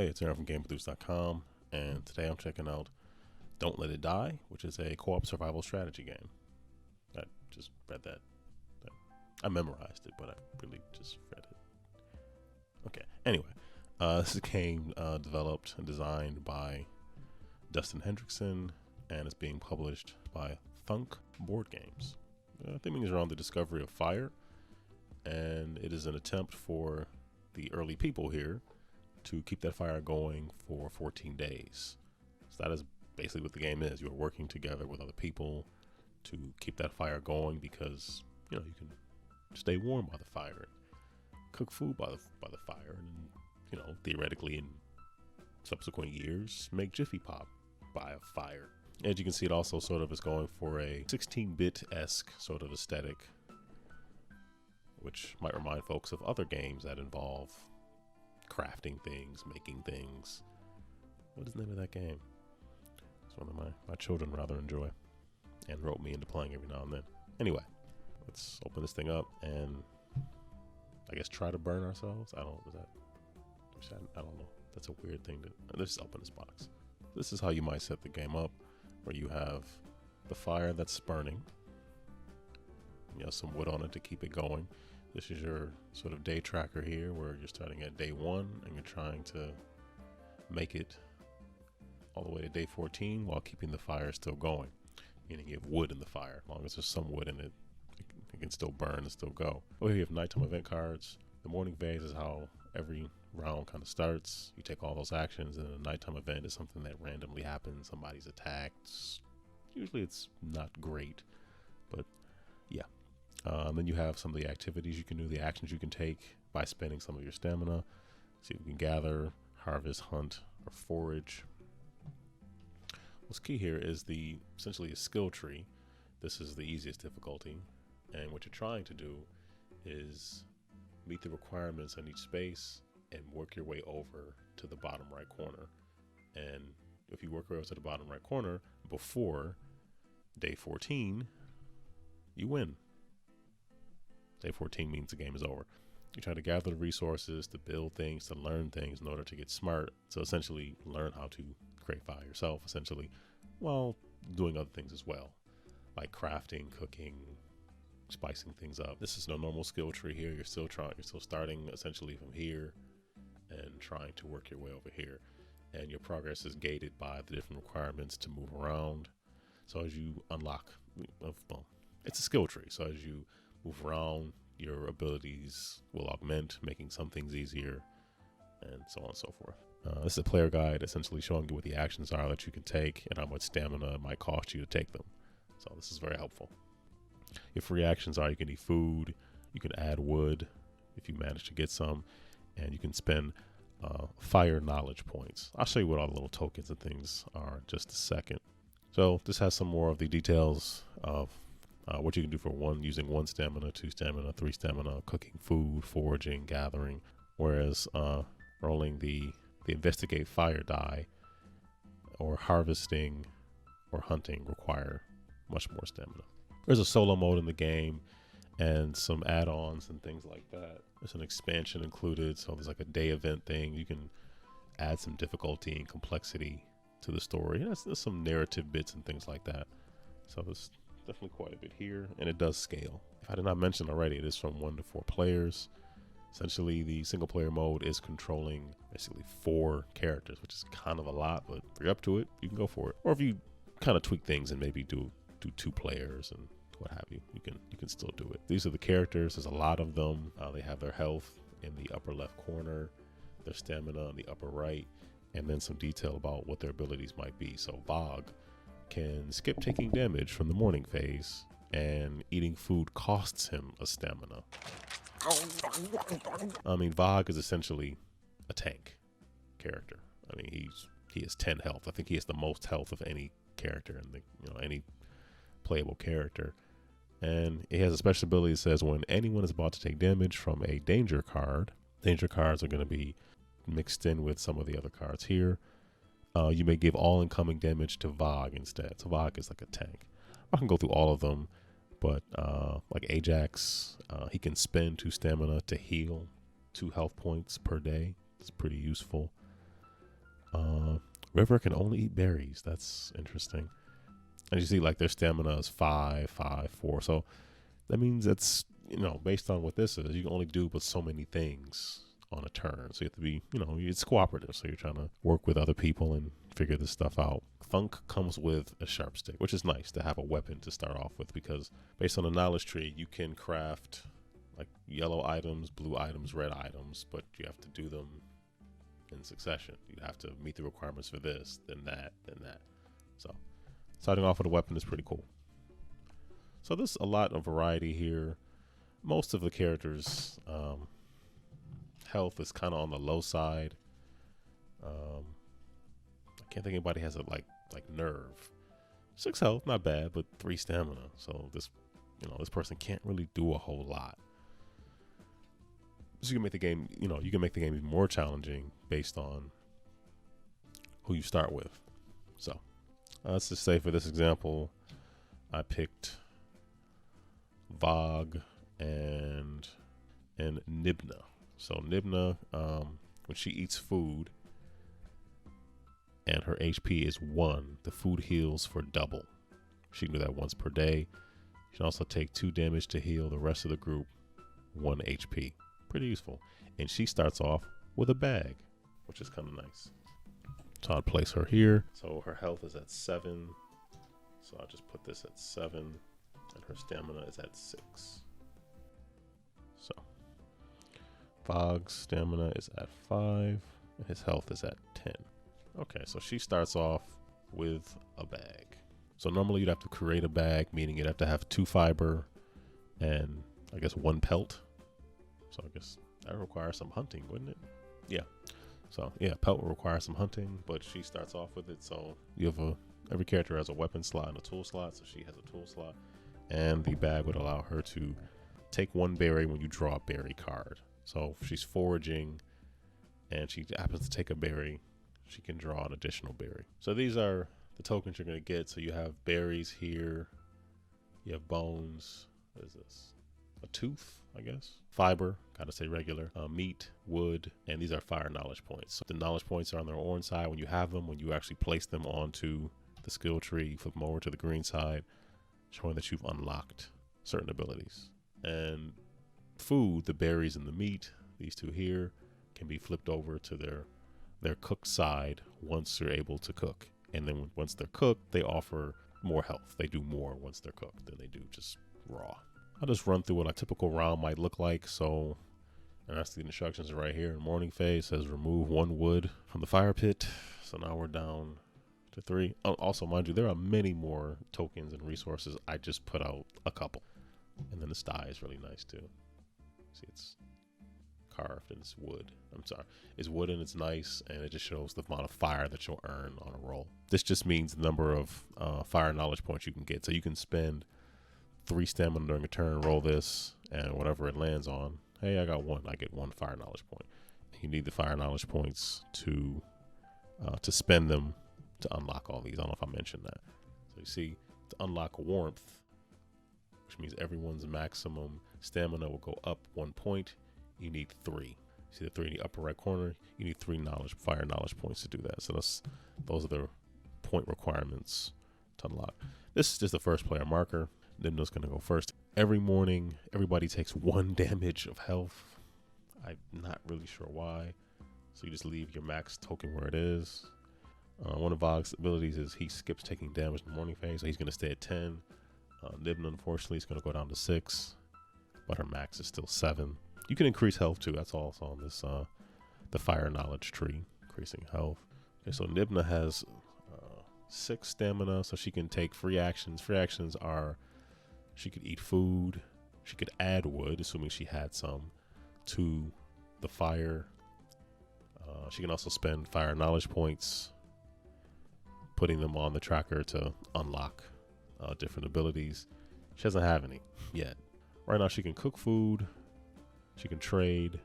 Hey, it's Aaron from GameEnthus.com, and today I'm checking out Don't Let It Die, which is a co-op survival strategy game. I just read that. I memorized it, but I really just read it. Okay, anyway, this is a game developed and designed by Dustin Hendrickson, and it's being published by Thunk board games. Theming is around the discovery of fire, and it is an attempt for the early people here to keep that fire going for 14 days. So that is basically what the game is. You're working together with other people to keep that fire going because, you know, you can stay warm by the fire, cook food by the fire, and, you know, theoretically in subsequent years, make Jiffy Pop by a fire. As you can see, it also sort of is going for a 16-bit-esque sort of aesthetic, which might remind folks of other games that involve crafting things, making things. What is the name of that game? It's one of my children rather enjoy and rope me into playing every now and then. Anyway, let's open this thing up and I guess try to burn ourselves. I don't know. That's a weird thing to. Let's just open this box. This is how you might set the game up, where you have the fire that's burning. You have some wood on it to keep it going. This is your sort of day tracker here, where you're starting at day 1 and you're trying to make it all the way to day 14 while keeping the fire still going. Meaning you have wood in the fire. As long as there's some wood in it, it can still burn and still go. Over here you have nighttime event cards. The morning phase is how every round kind of starts. You take all those actions, and the nighttime event is something that randomly happens. Somebody's attacked. Usually it's not great, but yeah. Then you have some of the activities you can do, the actions you can take by spending some of your stamina. See if you can gather, harvest, hunt, or forage. What's key here is essentially a skill tree. This is the easiest difficulty, and what you're trying to do is meet the requirements in each space and work your way over to the bottom right corner. And if you work your way over to the bottom right corner before day 14, you win. Day 14 means the game is over. You try to gather the resources, to build things, to learn things in order to get smart. So essentially learn how to create fire yourself, essentially, while doing other things as well, like crafting, cooking, spicing things up. This is no normal skill tree here. You're still starting essentially from here and trying to work your way over here. And your progress is gated by the different requirements to move around. So as you unlock, well, it's a skill tree. So as you move around, your abilities will augment, making some things easier, and so on and so forth. This is a player guide, essentially showing you what the actions are that you can take and how much stamina it might cost you to take them. So this is very helpful. Your free actions are you can eat food, you can add wood if you manage to get some, and you can spend fire knowledge points. I'll show you what all the little tokens and things are in just a second. So this has some more of the details of what you can do for using 1 stamina, 2 stamina, 3 stamina, cooking food, foraging, gathering, whereas rolling the investigate fire die or harvesting or hunting require much more stamina. There's a solo mode in the game and some add-ons and things like that. There's an expansion included, so there's like a day event thing. You can add some difficulty and complexity to the story. There's some narrative bits and things like that. So there's definitely quite a bit here, and it does scale. If I did not mention already, it is from 1 to 4 players. Essentially, the single player mode is controlling basically 4 characters, which is kind of a lot, but if you're up to it, you can go for it. Or if you kind of tweak things and maybe do 2 players and what have you, you can still do it. These are the characters. There's a lot of them. They have their health in the upper left corner, their stamina in the upper right, and then some detail about what their abilities might be. So Vog can skip taking damage from the morning phase, and eating food costs him a stamina. I mean, Vog is essentially a tank character. I mean, he has 10 health. I think he has the most health of any character in any playable character. And he has a special ability that says when anyone is about to take damage from a danger card, danger cards are going to be mixed in with some of the other cards here. You may give all incoming damage to Vog instead. So Vog is like a tank. I can go through all of them, but like Ajax, he can spend 2 stamina to heal 2 health points per day. It's pretty useful. River can only eat berries. That's interesting. And you see, like, their stamina is 5, 5, 4. So that means that's, based on what this is, you can only do but so many things on a turn. So you have to be, it's cooperative. So you're trying to work with other people and figure this stuff out. Thunk comes with a sharp stick, which is nice to have a weapon to start off with, because based on the knowledge tree, you can craft like yellow items, blue items, red items, but you have to do them in succession. You have to meet the requirements for this, then that, then that. So starting off with a weapon is pretty cool. So there's a lot of variety here. Most of the characters' health is kind of on the low side. I can't think anybody has a like nerve. 6 health, not bad, but 3 stamina. So this person can't really do a whole lot. So you can make the game, you can make the game even more challenging based on who you start with. So let's just say for this example, I picked Vog and Nibna. So Nibna, when she eats food and her HP is 1, the food heals for double. She can do that once per day. She can also take 2 damage to heal the rest of the group 1 HP. Pretty useful. And she starts off with a bag, which is kind of nice. So I'll place her here. So her health is at 7. So I'll just put this at 7. And her stamina is at 6. So Fog's stamina is at 5. And his health is at 10. Okay, so she starts off with a bag. So normally you'd have to create a bag, meaning you'd have to have 2 fiber and I guess 1 pelt. So I guess that would require some hunting, wouldn't it? Yeah. So yeah, pelt will require some hunting, but she starts off with it. So you have every character has a weapon slot and a tool slot. So she has a tool slot, and the bag would allow her to take 1 berry when you draw a berry card. So if she's foraging and she happens to take a berry, she can draw an additional berry. So these are the tokens you're going to get. So you have berries here. You have bones. What is this? A tooth, I guess. Fiber, gotta say regular. Meat, wood, and these are fire knowledge points. So the knowledge points are on the orange side when you have them. When you actually place them onto the skill tree, flip them over to the green side, showing that you've unlocked certain abilities. And food, the berries and the meat, these 2 here, can be flipped over to their cooked side once you're able to cook. And then once they're cooked, they offer more health. They do more once they're cooked than they do just raw. I'll just run through what a typical round might look like. So, and that's the instructions right here. In morning phase says remove 1 wood from the fire pit. So now we're down to 3. Also, mind you, there are many more tokens and resources. I just put out a couple. And then the sty is really nice too. See, it's carved and it's wood. I'm sorry. It's wood and it's nice, and it just shows the amount of fire that you'll earn on a roll. This just means the number of fire knowledge points you can get. So you can spend 3 stamina during a turn, roll this, and whatever it lands on, hey, I got 1. I get 1 fire knowledge point. You need the fire knowledge points to spend them to unlock all these. I don't know if I mentioned that. So you see, to unlock warmth, which means everyone's maximum stamina will go up 1 point, you need 3. See the 3 in the upper right corner? You need 3 fire knowledge points to do that. So those are the point requirements to unlock. This is just the first player marker. Nibna's going to go first. Every morning, everybody takes 1 damage of health. I'm not really sure why. So you just leave your max token where it is. One of Vog's abilities is he skips taking damage in the morning phase, so he's going to stay at 10. Nibna, unfortunately, is going to go down to 6, but her max is still 7. You can increase health too. That's also on this the fire knowledge tree, increasing health. Okay, so Nibna has 6 stamina, so she can take free actions. Free actions are she could eat food, she could add wood, assuming she had some, to the fire. She can also spend fire knowledge points, putting them on the tracker to unlock different abilities. She doesn't have any yet. Right now she can cook food, she can trade.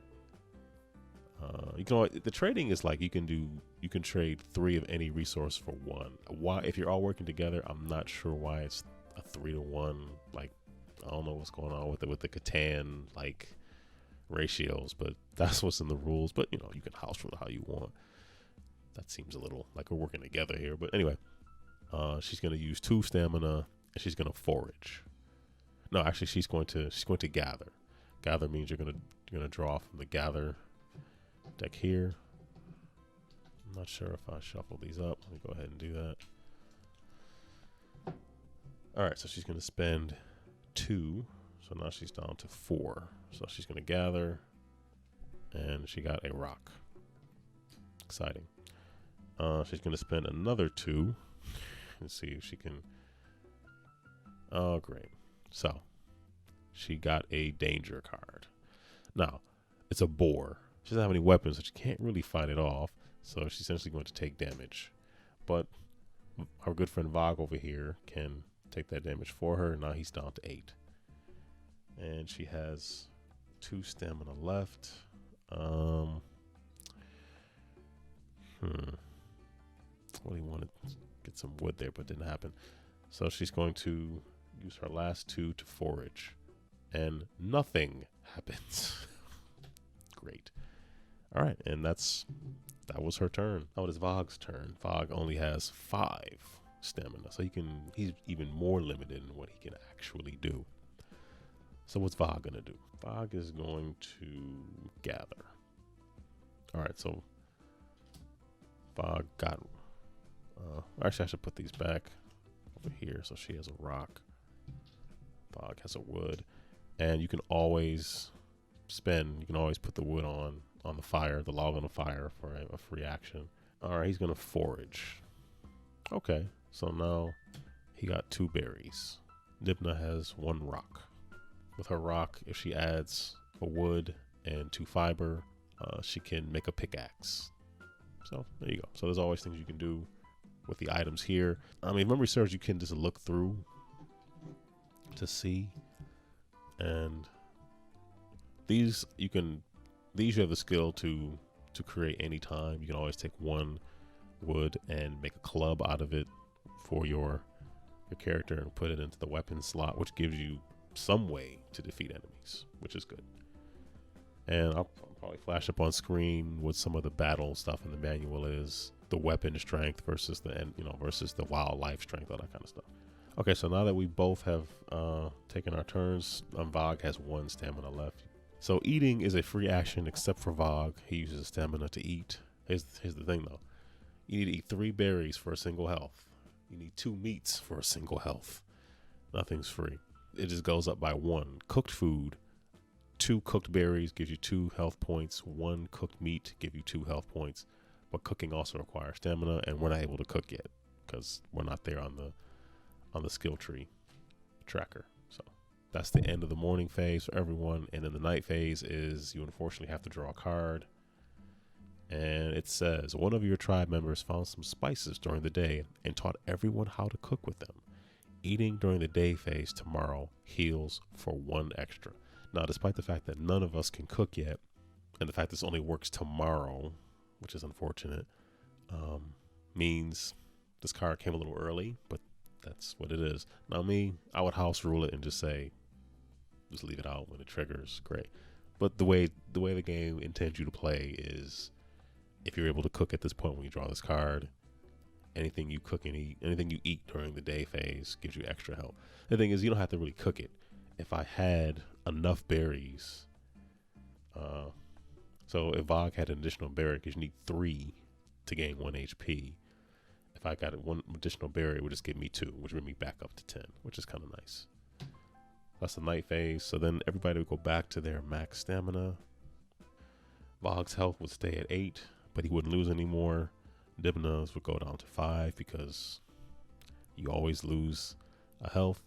The trading is like you can trade 3 of any resource for 1. Why, if you're all working together, I'm not sure why it's a 3-to-1. Like, I don't know what's going on with the Catan like ratios, but that's what's in the rules. But you can house rule how you want. That seems a little like we're working together here. But anyway, she's going to use 2 stamina, and she's going to forage. No, actually, she's going to gather. Gather means you're gonna draw from the gather deck here. I'm not sure if I shuffle these up. Let me go ahead and do that. All right, so she's gonna spend 2. So now she's down to 4. So she's gonna gather, and she got a rock. Exciting. She's gonna spend another 2. Let's see if she can. Oh, great. So she got a danger card. Now, it's a boar. She doesn't have any weapons, so she can't really fight it off. So she's essentially going to take damage. But our good friend Vog over here can take that damage for her. Now he's down to 8. And she has 2 stamina left. What do you want to get some wood there, but didn't happen. So she's going to use her last 2 to forage, and nothing happens. Great. All right, and that was her turn. Now it is Vog's turn. Vog only has 5 stamina, so he's even more limited in what he can actually do. So what's Vog gonna do? Vog is going to gather. All right, so Vog got. Actually, I should put these back over here. So she has a rock. Vog has a wood, and you can always put the wood on the fire, the log on the fire for a free action. All right, he's gonna forage. Okay, so now he got 2 berries. Dibna has 1 rock. With her rock, if she adds a wood and 2 fiber, she can make a pickaxe. So there you go. So there's always things you can do with the items here. I mean, if memory serves, you can just look through to see, and these you have the skill to create anytime. You can always take 1 wood and make a club out of it for your character and put it into the weapon slot, which gives you some way to defeat enemies, which is good. And I'll probably flash up on screen what some of the battle stuff in the manual is. The weapon strength versus the wildlife strength, all that kind of stuff. Okay, so now that we both have taken our turns, Vog has 1 stamina left. So eating is a free action except for Vog. He uses stamina to eat. Here's the thing though. You need to eat 3 berries for a single health. You need 2 meats for a single health. Nothing's free. It just goes up by 1. Cooked food, 2 cooked berries gives you 2 health points. 1 cooked meat give you 2 health points. But cooking also requires stamina, and we're not able to cook yet because we're not there on the skill tree tracker. So that's the end of the morning phase for everyone. And then the night phase is you unfortunately have to draw a card. And it says, one of your tribe members found some spices during the day and taught everyone how to cook with them. Eating during the day phase tomorrow heals for 1 extra. Now, despite the fact that none of us can cook yet, and the fact this only works tomorrow, which is unfortunate, means this card came a little early, but that's what it is. Now I would house rule it and just say, just leave it out when it triggers, great. But the way the game intends you to play is, if you're able to cook at this point when you draw this card, anything you cook and eat, anything you eat during the day phase gives you extra health. The thing is, you don't have to really cook it. If I had enough berries, so if Vog had an additional berry, because you need 3 to gain 1 HP. If I got 1 additional berry, it would just give me 2, which would bring me back up to 10, which is kind of nice. That's the night phase. So then everybody would go back to their max stamina. Vog's health would stay at 8, but he wouldn't lose anymore. Dibna's would go down to 5 because you always lose a health.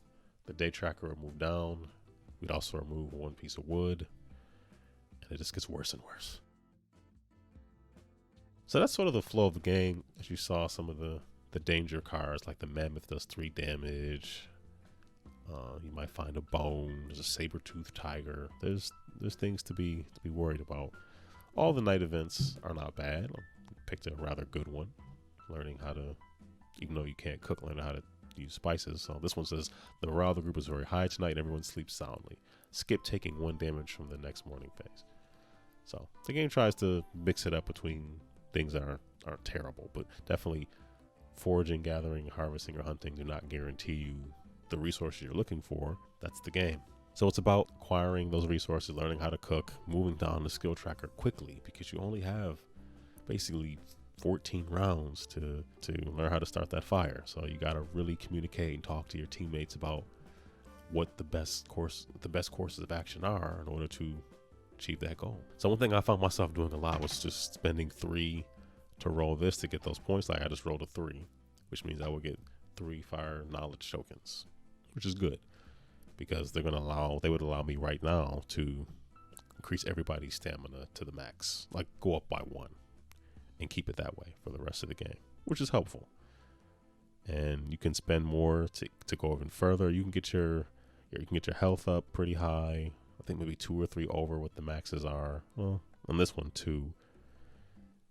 The day tracker would move down. We'd also remove 1 piece of wood. And it just gets worse and worse. So that's sort of the flow of the game. As you saw, some of the danger cards, like the mammoth does 3 damage. You might find a bone. There's a saber-toothed tiger. There's things to be worried about. All the night events are not bad. I picked a rather good one. Learning how to, even though you can't cook, learning how to use spices. So this one says the morale of the group is very high tonight and everyone sleeps soundly. Skip taking 1 damage from the next morning phase. So the game tries to mix it up between things aren't terrible, but definitely foraging, gathering, harvesting, or hunting do not guarantee you the resources you're looking for. That's the game. So it's about acquiring those resources, learning how to cook, moving down the skill tracker quickly, because you only have basically 14 rounds to learn how to start that fire. So you got to really communicate and talk to your teammates about what the best courses of action are in order to achieve that goal. So one thing I found myself doing a lot was just spending 3 to roll this to get those points. Like I just rolled a 3, which means I will get 3 fire knowledge tokens, which is good because they would allow me right now to increase everybody's stamina to the max, like go up by 1 and keep it that way for the rest of the game, which is helpful. And you can spend more to go even further. You can get your health up pretty high. I think maybe 2 or 3 over what the maxes are. Well, on this one 2.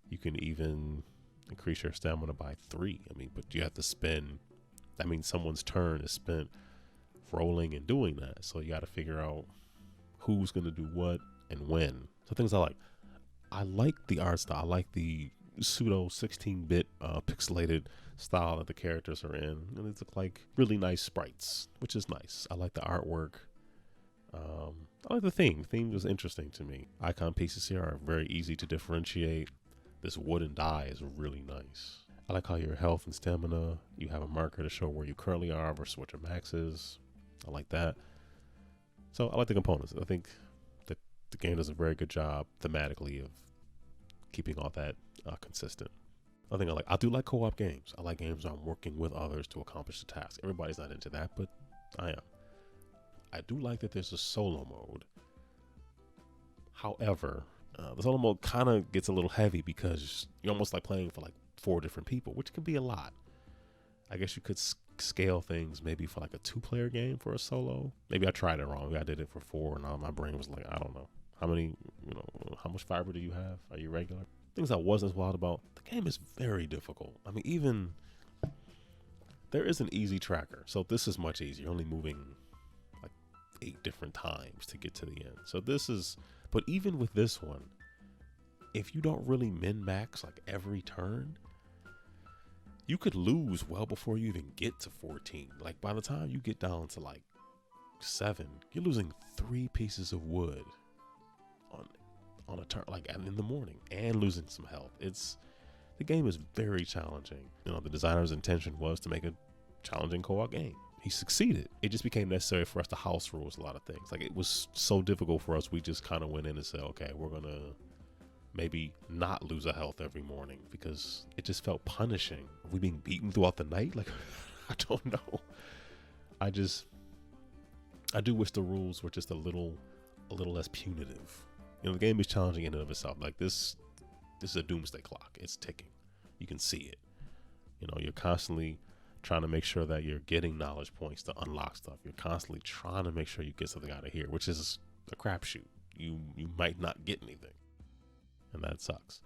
You can even increase your stamina by 3. I mean, but you have to spend. That means someone's turn is spent rolling and doing that. So you got to figure out who's going to do what and when. So things I like the art style. I like the pseudo 16-bit pixelated style that the characters are in, and they look like really nice sprites, which is nice. I like the artwork. I like the theme. The theme was interesting to me. Icon pieces here are very easy to differentiate. This wooden die is really nice. I like how your health and stamina, you have a marker to show where you currently are versus what your max is. I like that. So I like the components. I think that the game does a very good job thematically of keeping all that consistent. I think I do like co-op games. I like games where I'm working with others to accomplish the task. Everybody's not into that, but I am. I do like that there's a solo mode. However, the solo mode kind of gets a little heavy because you're almost like playing for like 4 different people, which can be a lot. I guess you could scale things maybe for like a 2-player game for a solo. Maybe I tried it wrong. Maybe I did it for 4 and now my brain was like, I don't know. How much fiber do you have? Are you regular? Things I wasn't as wild about. The game is very difficult. I mean, even there is an easy tracker. So this is much easier. You're only moving like 8 different times to get to the end. So but even with this one, if you don't really min-max like every turn, you could lose well before you even get to 14. Like by the time you get down to like 7, you're losing 3 pieces of wood on a turn, like in the morning, and losing some health. The game is very challenging. The designer's intention was to make a challenging co-op game. He succeeded. It just became necessary for us to house rules a lot of things. Like it was so difficult for us, we just kind of went in and said, okay, we're gonna maybe not lose a health every morning because it just felt punishing. Are we being beaten throughout the night? Like I don't know. I do wish the rules were just a little less punitive. The game is challenging in and of itself. Like this is a doomsday clock. It's ticking. You can see it. You're constantly trying to make sure that you're getting knowledge points to unlock stuff. You're constantly trying to make sure you get something out of here, which is a crapshoot. You might not get anything, and that sucks.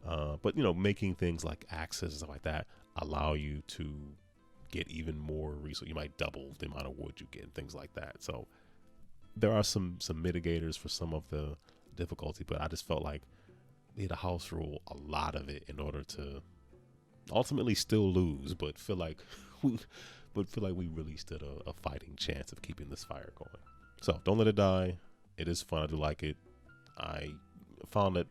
But making things like axes and stuff like that allow you to get even more resources. You might double the amount of wood you get and things like that. So there are some mitigators for some of the difficulty, but I just felt like we had to house rule a lot of it in order to ultimately still lose, but feel like we really stood a fighting chance of keeping this fire going. So don't let it die. It is fun. I do like it. I found that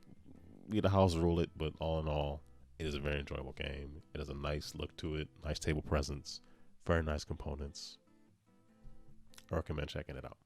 we had to house rule it, but all in all, it is a very enjoyable game. It has a nice look to it, nice table presence, very nice components. I recommend checking it out.